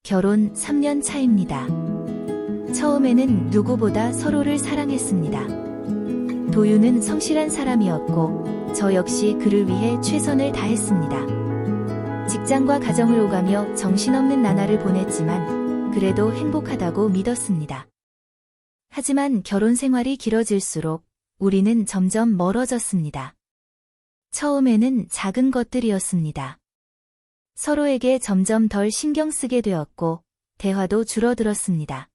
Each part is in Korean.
결혼 3년 차입니다. 처음에는 누구보다 서로를 사랑했습니다. 도윤은 성실한 사람이었고 저 역시 그를 위해 최선을 다했습니다. 직장과 가정을 오가며 정신없는 나날을 보냈지만 그래도 행복하다고 믿었습니다. 하지만 결혼 생활이 길어질수록 우리는 점점 멀어졌습니다. 처음에는 작은 것들이었습니다. 서로에게 점점 덜 신경 쓰게 되었고 대화도 줄어들었습니다.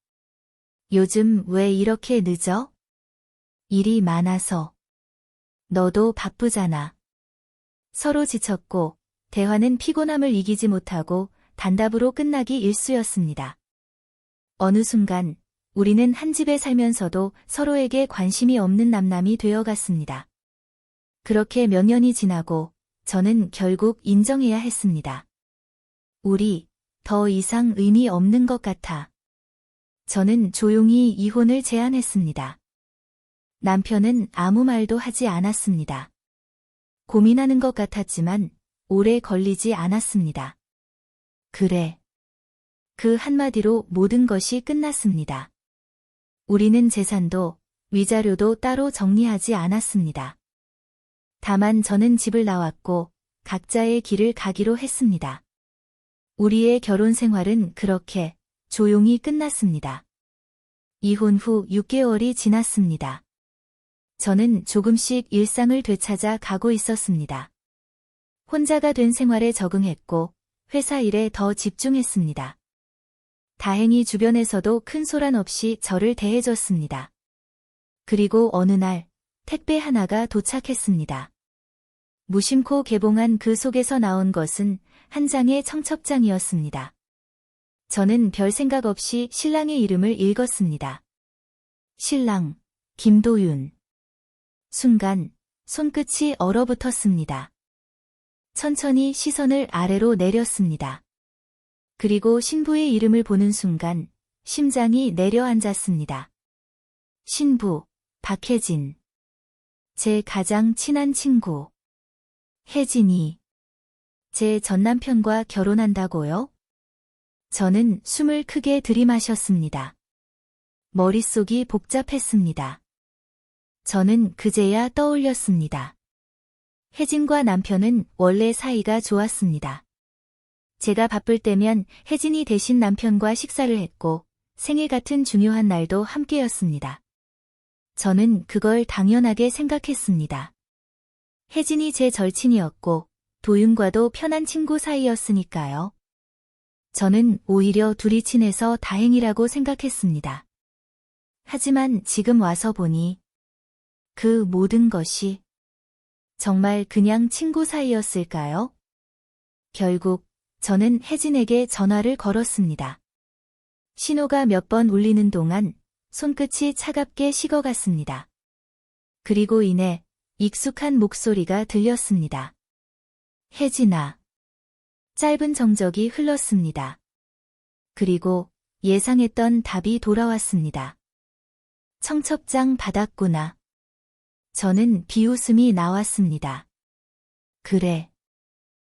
요즘 왜 이렇게 늦어? 일이 많아서. 너도 바쁘잖아. 서로 지쳤고 대화는 피곤함을 이기지 못하고 단답으로 끝나기 일쑤였습니다. 어느 순간 우리는 한 집에 살면서도 서로에게 관심이 없는 남남이 되어갔습니다. 그렇게 몇 년이 지나고 저는 결국 인정해야 했습니다. 우리 더 이상 의미 없는 것 같아. 저는 조용히 이혼을 제안했습니다. 남편은 아무 말도 하지 않았습니다. 고민하는 것 같았지만 오래 걸리지 않았습니다. 그래. 그 한마디로 모든 것이 끝났습니다. 우리는 재산도 위자료도 따로 정리하지 않았습니다. 다만 저는 집을 나왔고 각자의 길을 가기로 했습니다. 우리의 결혼 생활은 그렇게 조용히 끝났습니다. 이혼 후 6개월이 지났습니다. 저는 조금씩 일상을 되찾아 가고 있었습니다. 혼자가 된 생활에 적응했고 회사 일에 더 집중했습니다. 다행히 주변에서도 큰 소란 없이 저를 대해줬습니다. 그리고 어느 날 택배 하나가 도착했습니다. 무심코 개봉한 그 속에서 나온 것은 한 장의 청첩장이었습니다. 저는 별 생각 없이 신랑의 이름을 읽었습니다. 신랑, 김도윤. 순간 손끝이 얼어붙었습니다. 천천히 시선을 아래로 내렸습니다. 그리고 신부의 이름을 보는 순간 심장이 내려앉았습니다. 신부, 박혜진. 제 가장 친한 친구. 혜진이. 제 전남편과 결혼한다고요? 저는 숨을 크게 들이마셨습니다. 머릿속이 복잡했습니다. 저는 그제야 떠올렸습니다. 혜진과 남편은 원래 사이가 좋았습니다. 제가 바쁠 때면 혜진이 대신 남편과 식사를 했고 생일 같은 중요한 날도 함께였습니다. 저는 그걸 당연하게 생각했습니다. 혜진이 제 절친이었고 도윤과도 편한 친구 사이였으니까요. 저는 오히려 둘이 친해서 다행이라고 생각했습니다. 하지만 지금 와서 보니 그 모든 것이 정말 그냥 친구 사이였을까요? 결국 저는 혜진에게 전화를 걸었습니다. 신호가 몇 번 울리는 동안 손끝이 차갑게 식어갔습니다. 그리고 이내 익숙한 목소리가 들렸습니다. 혜진아. 짧은 정적이 흘렀습니다. 그리고 예상했던 답이 돌아왔습니다. 청첩장 받았구나. 저는 비웃음이 나왔습니다. 그래.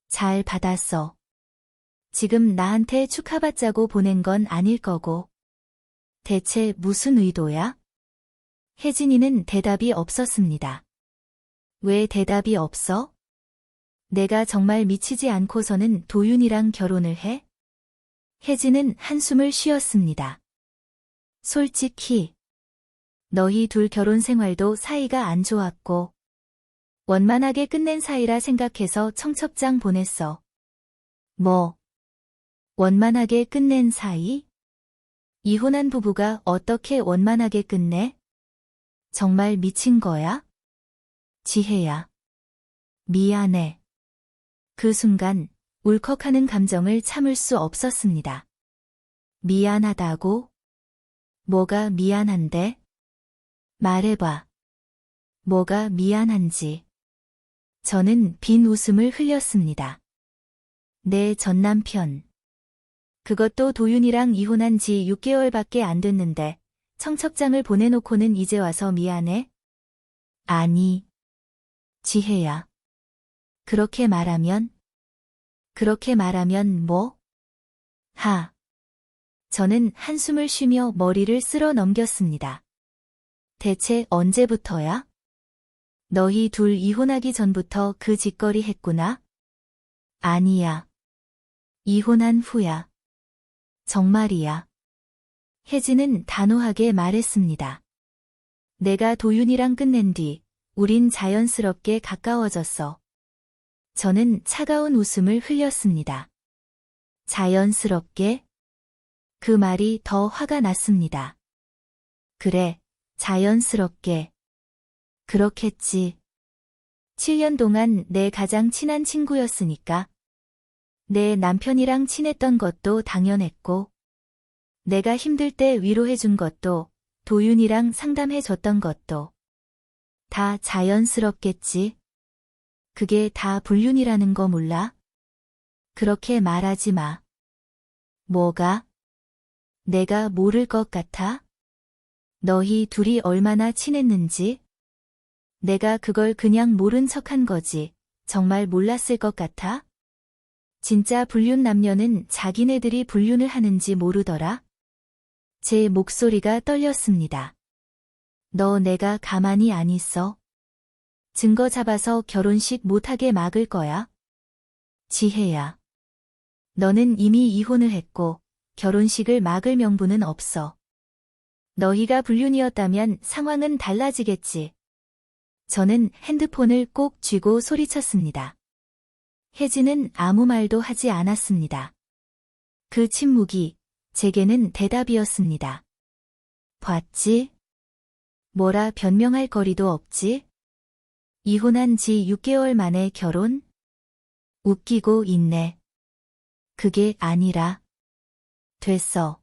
잘 받았어. 지금 나한테 축하받자고 보낸 건 아닐 거고. 대체 무슨 의도야? 혜진이는 대답이 없었습니다. 왜 대답이 없어? 내가 정말 미치지 않고서는 도윤이랑 결혼을 해? 혜진은 한숨을 쉬었습니다. 솔직히 너희 둘 결혼 생활도 사이가 안 좋았고 원만하게 끝낸 사이라 생각해서 청첩장 보냈어. 뭐? 원만하게 끝낸 사이? 이혼한 부부가 어떻게 원만하게 끝내? 정말 미친 거야? 지혜야. 미안해. 그 순간 울컥하는 감정을 참을 수 없었습니다. 미안하다고? 뭐가 미안한데? 말해봐. 뭐가 미안한지. 저는 빈 웃음을 흘렸습니다. 내 전남편. 그것도 도윤이랑 이혼한 지 6개월밖에 안 됐는데 청첩장을 보내놓고는 이제 와서 미안해? 아니. 지혜야. 그렇게 말하면 뭐? 저는 한숨을 쉬며 머리를 쓸어 넘겼습니다. 대체 언제부터야? 너희 둘 이혼하기 전부터 그 짓거리 했구나? 아니야. 이혼한 후야. 정말이야. 혜진은 단호하게 말했습니다. 내가 도윤이랑 끝낸 뒤 우린 자연스럽게 가까워졌어. 저는 차가운 웃음을 흘렸습니다. 자연스럽게? 그 말이 더 화가 났습니다. 그래, 자연스럽게. 그렇겠지. 7년 동안 내 가장 친한 친구였으니까. 내 남편이랑 친했던 것도 당연했고, 내가 힘들 때 위로해준 것도, 도윤이랑 상담해줬던 것도, 다 자연스럽겠지. 그게 다 불륜이라는 거 몰라? 그렇게 말하지 마. 뭐가? 내가 모를 것 같아? 너희 둘이 얼마나 친했는지? 내가 그걸 그냥 모른 척한 거지. 정말 몰랐을 것 같아? 진짜 불륜 남녀는 자기네들이 불륜을 하는지 모르더라? 제 목소리가 떨렸습니다. 너 내가 가만히 안 있어? 증거 잡아서 결혼식 못하게 막을 거야? 지혜야. 너는 이미 이혼을 했고 결혼식을 막을 명분은 없어. 너희가 불륜이었다면 상황은 달라지겠지. 저는 핸드폰을 꼭 쥐고 소리쳤습니다. 혜진은 아무 말도 하지 않았습니다. 그 침묵이 제게는 대답이었습니다. 봤지? 뭐라 변명할 거리도 없지? 이혼한 지 6개월 만에 결혼? 웃기고 있네. 그게 아니라. 됐어.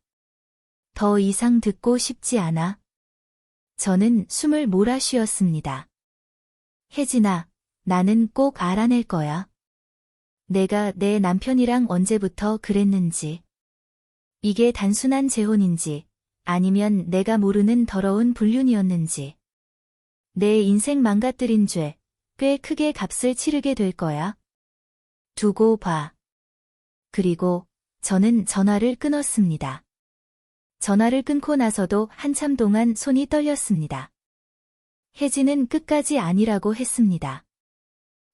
더 이상 듣고 싶지 않아. 저는 숨을 몰아쉬었습니다. 혜진아, 나는 꼭 알아낼 거야. 내가 내 남편이랑 언제부터 그랬는지. 이게 단순한 재혼인지, 아니면 내가 모르는 더러운 불륜이었는지. 내 인생 망가뜨린 죄, 꽤 크게 값을 치르게 될 거야. 두고 봐. 그리고 저는 전화를 끊었습니다. 전화를 끊고 나서도 한참 동안 손이 떨렸습니다. 혜진은 끝까지 아니라고 했습니다.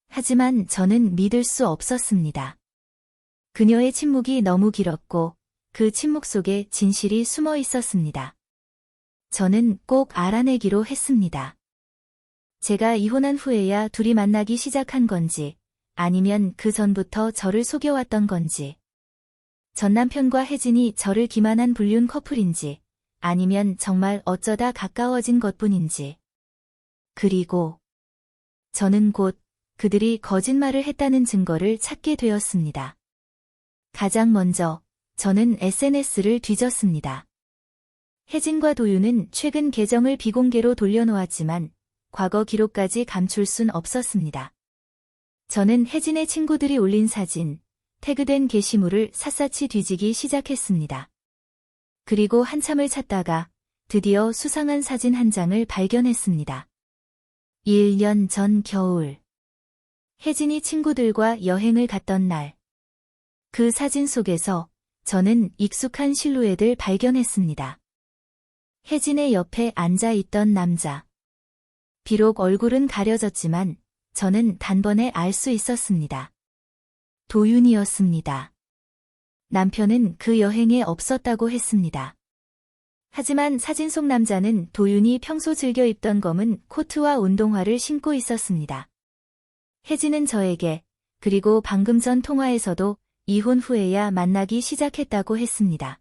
하지만 저는 믿을 수 없었습니다. 그녀의 침묵이 너무 길었고 그 침묵 속에 진실이 숨어 있었습니다. 저는 꼭 알아내기로 했습니다. 제가 이혼한 후에야 둘이 만나기 시작한 건지 아니면 그 전부터 저를 속여왔던 건지 전 남편과 혜진이 저를 기만한 불륜 커플인지 아니면 정말 어쩌다 가까워진 것뿐인지 그리고 저는 곧 그들이 거짓말을 했다는 증거를 찾게 되었습니다. 가장 먼저 저는 SNS를 뒤졌습니다. 혜진과 도윤은 최근 계정을 비공개로 돌려놓았지만 과거 기록까지 감출 순 없었습니다. 저는 혜진의 친구들이 올린 사진, 태그된 게시물을 샅샅이 뒤지기 시작했습니다. 그리고 한참을 찾다가 드디어 수상한 사진 한 장을 발견했습니다. 1년 전 겨울. 혜진이 친구들과 여행을 갔던 날. 그 사진 속에서 저는 익숙한 실루엣을 발견했습니다. 혜진의 옆에 앉아있던 남자. 비록 얼굴은 가려졌지만 저는 단번에 알 수 있었습니다. 도윤이었습니다. 남편은 그 여행에 없었다고 했습니다. 하지만 사진 속 남자는 도윤이 평소 즐겨 입던 검은 코트와 운동화를 신고 있었습니다. 혜진은 저에게 그리고 방금 전 통화에서도 이혼 후에야 만나기 시작했다고 했습니다.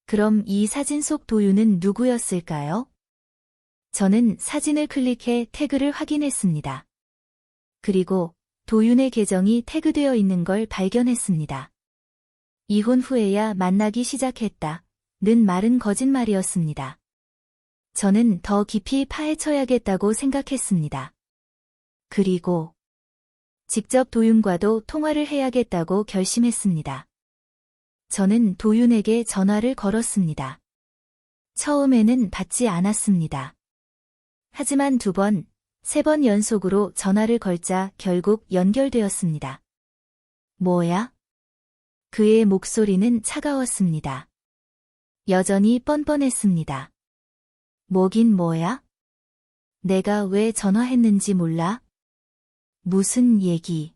그럼 이 사진 속 도윤은 누구였을까요? 저는 사진을 클릭해 태그를 확인했습니다. 그리고 도윤의 계정이 태그되어 있는 걸 발견했습니다. 이혼 후에야 만나기 시작했다. 는 말은 거짓말이었습니다. 저는 더 깊이 파헤쳐야겠다고 생각했습니다. 그리고 직접 도윤과도 통화를 해야겠다고 결심했습니다. 저는 도윤에게 전화를 걸었습니다. 처음에는 받지 않았습니다. 하지만 2번, 3번 연속으로 전화를 걸자 결국 연결되었습니다. 뭐야? 그의 목소리는 차가웠습니다. 여전히 뻔뻔했습니다. 뭐긴 뭐야? 내가 왜 전화했는지 몰라? 무슨 얘기?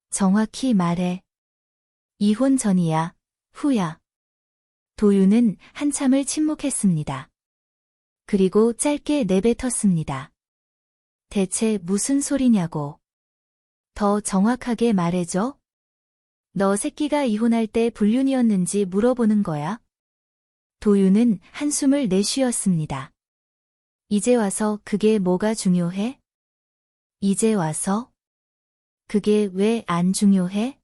정확히 말해. 이혼 전이야, 후야. 도윤은 한참을 침묵했습니다. 그리고 짧게 내뱉었습니다. 대체 무슨 소리냐고. 더 정확하게 말해줘. 너 새끼가 이혼할 때 불륜이었는지 물어보는 거야? 도윤은 한숨을 내쉬었습니다. 이제 와서 그게 뭐가 중요해? 이제 와서? 그게 왜 안 중요해?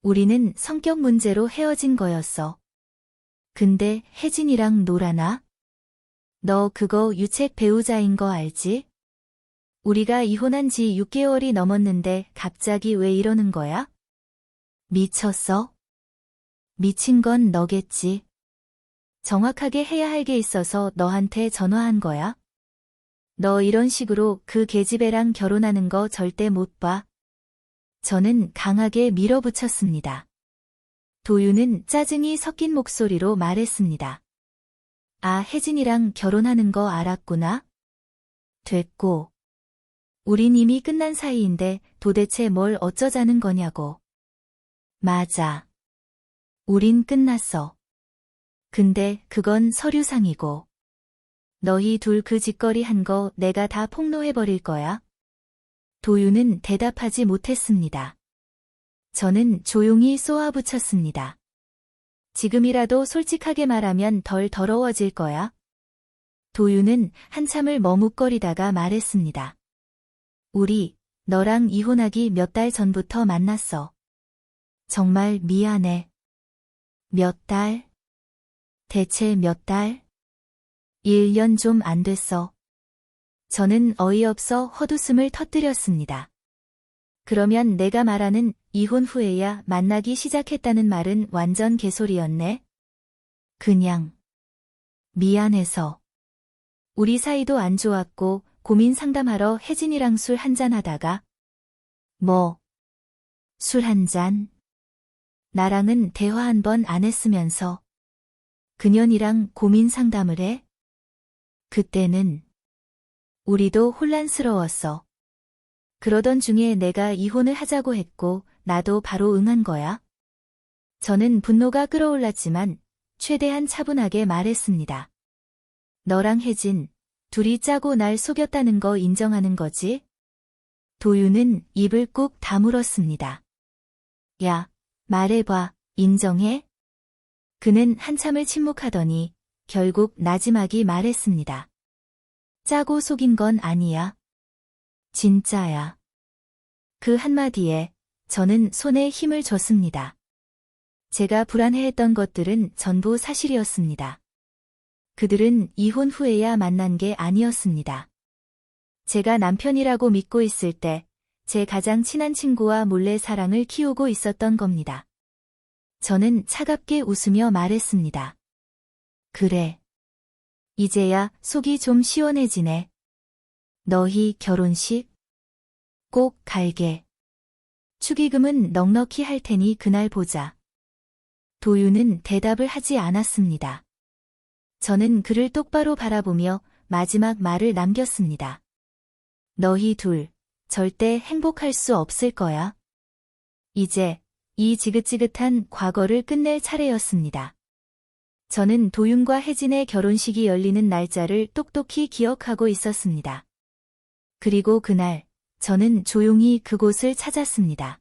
우리는 성격 문제로 헤어진 거였어. 근데 혜진이랑 놀아나? 너 그거 유책 배우자인 거 알지? 우리가 이혼한 지 6개월이 넘었는데 갑자기 왜 이러는 거야? 미쳤어? 미친 건 너겠지. 정확하게 해야 할 게 있어서 너한테 전화한 거야? 너 이런 식으로 그 계집애랑 결혼하는 거 절대 못 봐. 저는 강하게 밀어붙였습니다. 도윤은 짜증이 섞인 목소리로 말했습니다. 아, 혜진이랑 결혼하는 거 알았구나? 됐고. 우린 이미 끝난 사이인데 도대체 뭘 어쩌자는 거냐고. 맞아. 우린 끝났어. 근데 그건 서류상이고. 너희 둘 그 짓거리 한 거 내가 다 폭로해버릴 거야? 도윤은 대답하지 못했습니다. 저는 조용히 쏘아붙였습니다. 지금이라도 솔직하게 말하면 덜 더러워질 거야? 도윤은 한참을 머뭇거리다가 말했습니다. 우리, 너랑 이혼하기 몇 달 전부터 만났어. 정말 미안해. 몇 달? 대체 몇 달? 1년 좀 안 됐어. 저는 어이없어 헛웃음을 터뜨렸습니다. 그러면 내가 말하는 이혼 후에야 만나기 시작했다는 말은 완전 개소리였네? 그냥 미안해서. 우리 사이도 안 좋았고 고민 상담하러 혜진이랑 술 한잔 하다가 뭐? 술 한잔? 나랑은 대화 한 번 안 했으면서 그년이랑 고민 상담을 해? 그때는 우리도 혼란스러웠어. 그러던 중에 내가 이혼을 하자고 했고 나도 바로 응한 거야. 저는 분노가 끌어올랐지만 최대한 차분하게 말했습니다. 너랑 혜진, 둘이 짜고 날 속였다는 거 인정하는 거지? 도윤은 입을 꾹 다물었습니다. 야, 말해봐, 인정해? 그는 한참을 침묵하더니 결국 나지막이 말했습니다. 짜고 속인 건 아니야. 진짜야. 그 한마디에 저는 손에 힘을 줬습니다. 제가 불안해했던 것들은 전부 사실이었습니다. 그들은 이혼 후에야 만난 게 아니었습니다. 제가 남편이라고 믿고 있을 때 제 가장 친한 친구와 몰래 사랑을 키우고 있었던 겁니다. 저는 차갑게 웃으며 말했습니다. 그래. 이제야 속이 좀 시원해지네. 너희 결혼식? 꼭 갈게. 축의금은 넉넉히 할 테니 그날 보자. 도윤은 대답을 하지 않았습니다. 저는 그를 똑바로 바라보며 마지막 말을 남겼습니다. 너희 둘, 절대 행복할 수 없을 거야. 이제 이 지긋지긋한 과거를 끝낼 차례였습니다. 저는 도윤과 혜진의 결혼식이 열리는 날짜를 똑똑히 기억하고 있었습니다. 그리고 그날, 저는 조용히 그곳을 찾았습니다.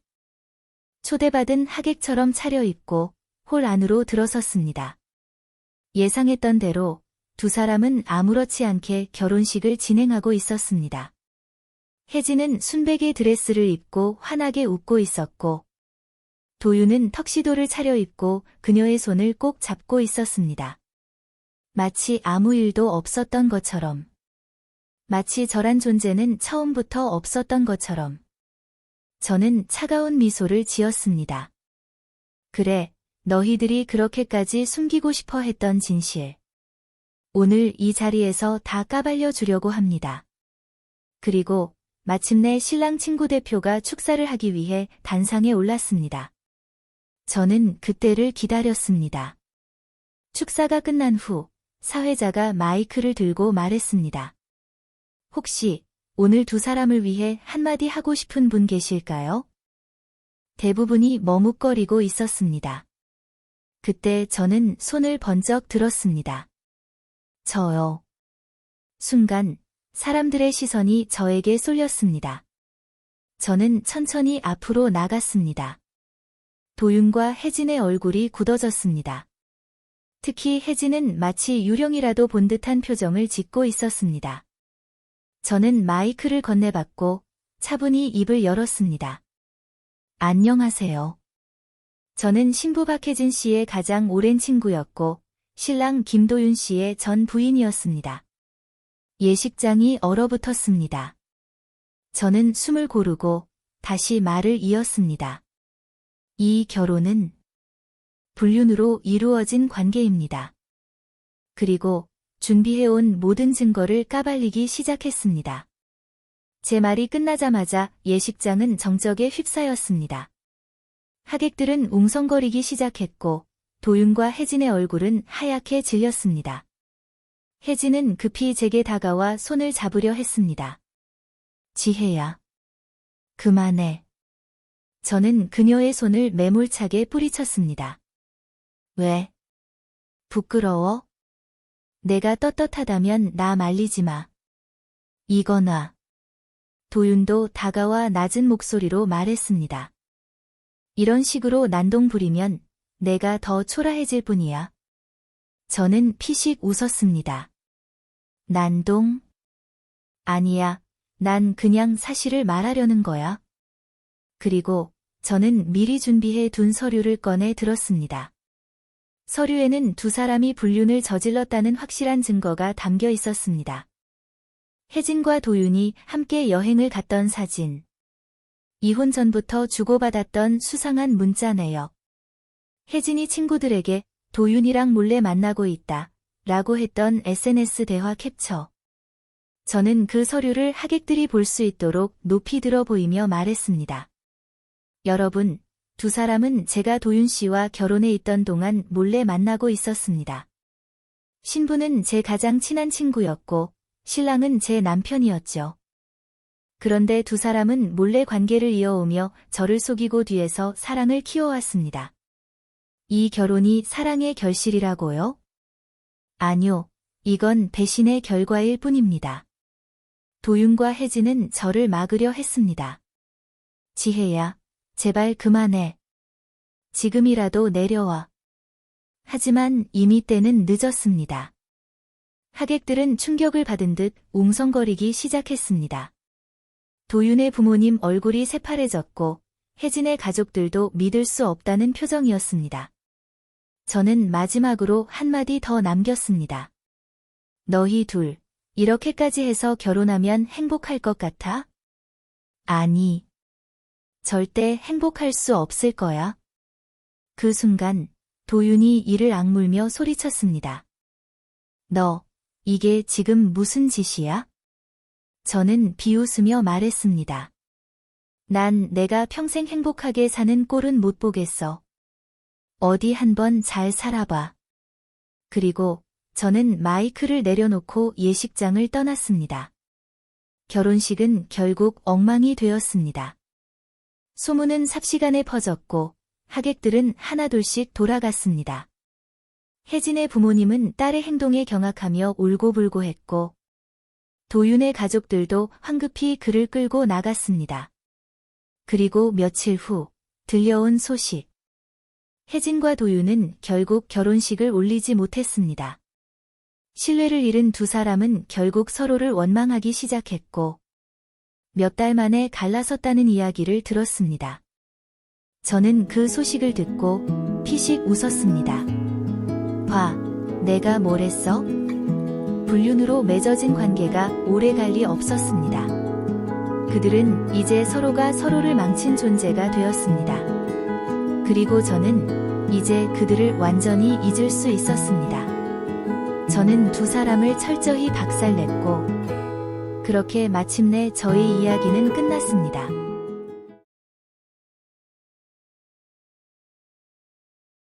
초대받은 하객처럼 차려입고 홀 안으로 들어섰습니다. 예상했던 대로 두 사람은 아무렇지 않게 결혼식을 진행하고 있었습니다. 혜진은 순백의 드레스를 입고 환하게 웃고 있었고, 도윤은 턱시도를 차려입고 그녀의 손을 꼭 잡고 있었습니다. 마치 아무 일도 없었던 것처럼. 마치 저란 존재는 처음부터 없었던 것처럼. 저는 차가운 미소를 지었습니다. 그래, 너희들이 그렇게까지 숨기고 싶어 했던 진실. 오늘 이 자리에서 다 까발려 주려고 합니다. 그리고 마침내 신랑 친구 대표가 축사를 하기 위해 단상에 올랐습니다. 저는 그때를 기다렸습니다. 축사가 끝난 후 사회자가 마이크를 들고 말했습니다. 혹시 오늘 두 사람을 위해 한마디 하고 싶은 분 계실까요? 대부분이 머뭇거리고 있었습니다. 그때 저는 손을 번쩍 들었습니다. 저요. 순간 사람들의 시선이 저에게 쏠렸습니다. 저는 천천히 앞으로 나갔습니다. 도윤과 혜진의 얼굴이 굳어졌습니다. 특히 혜진은 마치 유령이라도 본 듯한 표정을 짓고 있었습니다. 저는 마이크를 건네받고 차분히 입을 열었습니다. 안녕하세요. 저는 신부 박혜진 씨의 가장 오랜 친구였고 신랑 김도윤 씨의 전 부인이었습니다. 예식장이 얼어붙었습니다. 저는 숨을 고르고 다시 말을 이었습니다. 이 결혼은 불륜으로 이루어진 관계입니다. 그리고 준비해온 모든 증거를 까발리기 시작했습니다. 제 말이 끝나자마자 예식장은 정적에 휩싸였습니다. 하객들은 웅성거리기 시작했고 도윤과 혜진의 얼굴은 하얗게 질렸습니다. 혜진은 급히 제게 다가와 손을 잡으려 했습니다. 지혜야. 그만해. 저는 그녀의 손을 매몰차게 뿌리쳤습니다. 왜? 부끄러워? 내가 떳떳하다면 나 말리지 마. 이거나. 도윤도 다가와 낮은 목소리로 말했습니다. 이런 식으로 난동 부리면 내가 더 초라해질 뿐이야. 저는 피식 웃었습니다. 난동? 아니야, 난 그냥 사실을 말하려는 거야. 그리고 저는 미리 준비해 둔 서류를 꺼내 들었습니다. 서류에는 두 사람이 불륜을 저질렀다는 확실한 증거가 담겨 있었습니다. 혜진과 도윤이 함께 여행을 갔던 사진. 이혼 전부터 주고받았던 수상한 문자 내역. 혜진이 친구들에게 도윤이랑 몰래 만나고 있다 라고 했던 SNS 대화 캡처. 저는 그 서류를 하객들이 볼 수 있도록 높이 들어 보이며 말했습니다. 여러분, 두 사람은 제가 도윤 씨와 결혼해 있던 동안 몰래 만나고 있었습니다. 신부는 제 가장 친한 친구였고 신랑은 제 남편이었죠. 그런데 두 사람은 몰래 관계를 이어오며 저를 속이고 뒤에서 사랑을 키워왔습니다. 이 결혼이 사랑의 결실이라고요? 아니요, 이건 배신의 결과일 뿐입니다. 도윤과 혜진은 저를 막으려 했습니다. 지혜야, 제발 그만해. 지금이라도 내려와. 하지만 이미 때는 늦었습니다. 하객들은 충격을 받은 듯 웅성거리기 시작했습니다. 도윤의 부모님 얼굴이 새파래졌고 혜진의 가족들도 믿을 수 없다는 표정이었습니다. 저는 마지막으로 한마디 더 남겼습니다. 너희 둘, 이렇게까지 해서 결혼하면 행복할 것 같아? 아니. 절대 행복할 수 없을 거야. 그 순간 도윤이 이를 악물며 소리쳤습니다. 너, 이게 지금 무슨 짓이야? 저는 비웃으며 말했습니다. 난 내가 평생 행복하게 사는 꼴은 못 보겠어. 어디 한번 잘 살아봐. 그리고 저는 마이크를 내려놓고 예식장을 떠났습니다. 결혼식은 결국 엉망이 되었습니다. 소문은 삽시간에 퍼졌고 하객들은 하나둘씩 돌아갔습니다. 혜진의 부모님은 딸의 행동에 경악하며 울고불고했고 도윤의 가족들도 황급히 그를 끌고 나갔습니다. 그리고 며칠 후 들려온 소식. 혜진과 도윤은 결국 결혼식을 올리지 못했습니다. 신뢰를 잃은 두 사람은 결국 서로를 원망하기 시작했고 몇 달 만에 갈라섰다는 이야기를 들었습니다. 저는 그 소식을 듣고 피식 웃었습니다. 봐, 내가 뭘 했어? 불륜으로 맺어진 관계가 오래 갈 리 없었습니다. 그들은 이제 서로가 서로를 망친 존재가 되었습니다. 그리고 저는 이제 그들을 완전히 잊을 수 있었습니다. 저는 두 사람을 철저히 박살냈고 그렇게 마침내 저의 이야기는 끝났습니다.